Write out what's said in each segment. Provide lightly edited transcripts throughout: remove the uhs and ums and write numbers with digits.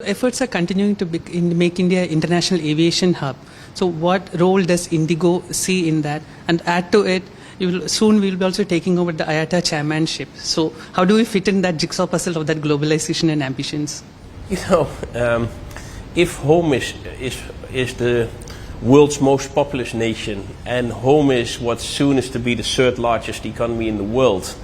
Efforts are continuing to make India an international aviation hub. So what role does IndiGo see in that? And add to it, soon we will be also taking over the IATA chairmanship. So how do we fit in that jigsaw puzzle of that globalization and ambitions? If home is the world's most populous nation, and home is what soon is to be the third largest economy in the world,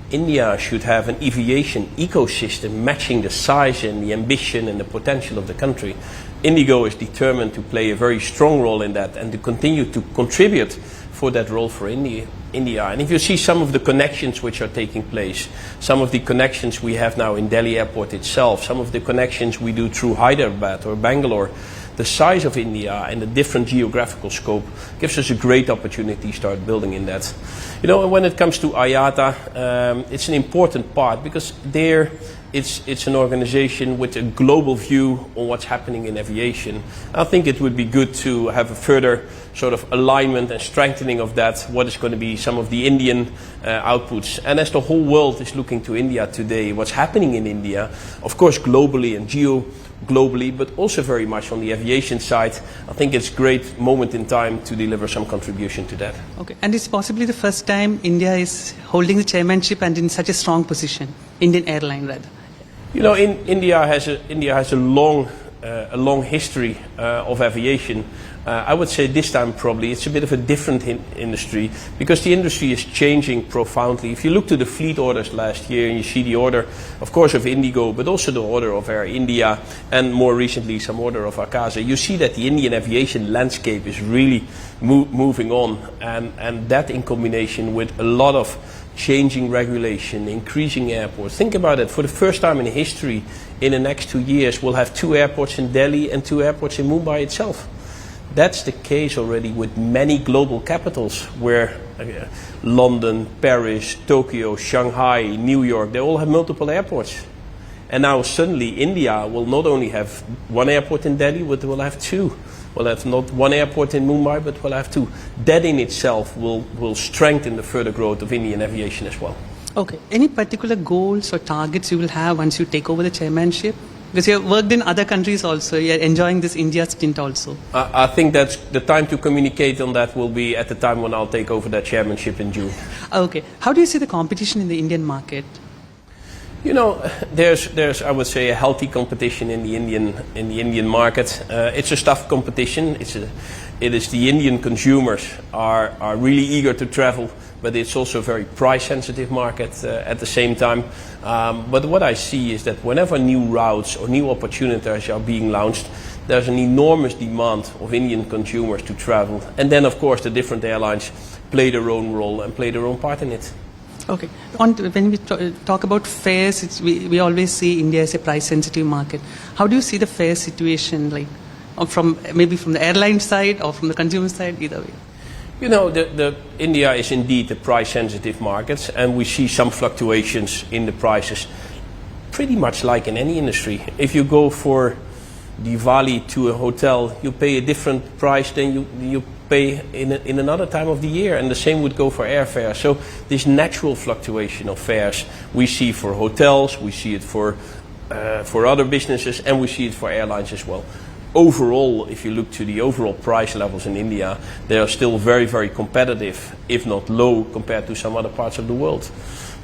India should have an aviation ecosystem matching the size and the ambition and the potential of the country. IndiGo is determined to play a very strong role in that and to continue to contribute for that role for India. And if you see some of the connections which are taking place, some of the connections we have now in Delhi airport itself, some of the connections we do through Hyderabad or Bangalore, the size of India and the different geographical scope gives us a great opportunity to start building in that. When it comes to IATA, it's an important part because there it's an organization with a global view on what's happening in aviation. I think it would be good to have a further sort of alignment and strengthening of that, what is going to be some of the Indian outputs. And as the whole world is looking to India today, what's happening in India, of course globally and globally, but also very much on the aviation side, I think it's a great moment in time to deliver some contribution to that. Okay, and it's possibly the first time India is holding the chairmanship and in such a strong position, Indian airline rather. India has a long history of aviation. I would say this time probably it's a bit of a different industry because the industry is changing profoundly. If you look to the fleet orders last year and you see the order, of course, of IndiGo, but also the order of Air India and more recently some order of Akasa, you see that the Indian aviation landscape is really moving on, and that in combination with a lot of changing regulation, increasing airports. Think about it, for the first time in history, in the next 2 years, we'll have 2 airports in Delhi and 2 airports in Mumbai itself. That's the case already with many global capitals where London, Paris, Tokyo, Shanghai, New York, they all have multiple airports. And now suddenly India will not only have 1 airport in Delhi, but we'll have 2. We'll have not 1 airport in Mumbai, but we'll have 2. That in itself will strengthen the further growth of Indian aviation as well. Okay. Any particular goals or targets you will have once you take over the chairmanship? Because you have worked in other countries also, you are enjoying this India stint also. I think that's the time to communicate on that will be at the time when I'll take over that chairmanship in June. Okay. How do you see the competition in the Indian market? There's I would say a healthy competition in the Indian market. It's a tough competition. It is the Indian consumers are really eager to travel, but it's also a very price-sensitive market at the same time. But what I see is that whenever new routes or new opportunities are being launched, there's an enormous demand of Indian consumers to travel. And then, of course, the different airlines play their own role and play their own part in it. Okay. When we talk about fares, we always see India as a price-sensitive market. How do you see the fare situation, like maybe from the airline side or from the consumer side, either way? India is indeed a price-sensitive market, and we see some fluctuations in the prices, pretty much like in any industry. If you go for Diwali to a hotel, you pay a different price than you pay in another time of the year, and the same would go for airfare. So this natural fluctuation of fares we see for hotels, we see it for other businesses, and we see it for airlines as well. Overall, if you look to the overall price levels in India, they are still very, very competitive, if not low, compared to some other parts of the world.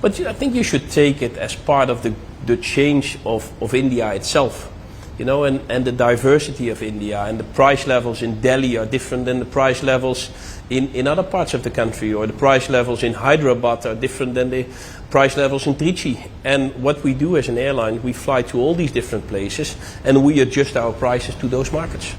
But I think you should take it as part of the change of India itself. And the diversity of India, and the price levels in Delhi are different than the price levels in other parts of the country, or the price levels in Hyderabad are different than the price levels in Trichy. And what we do as an airline, we fly to all these different places and we adjust our prices to those markets.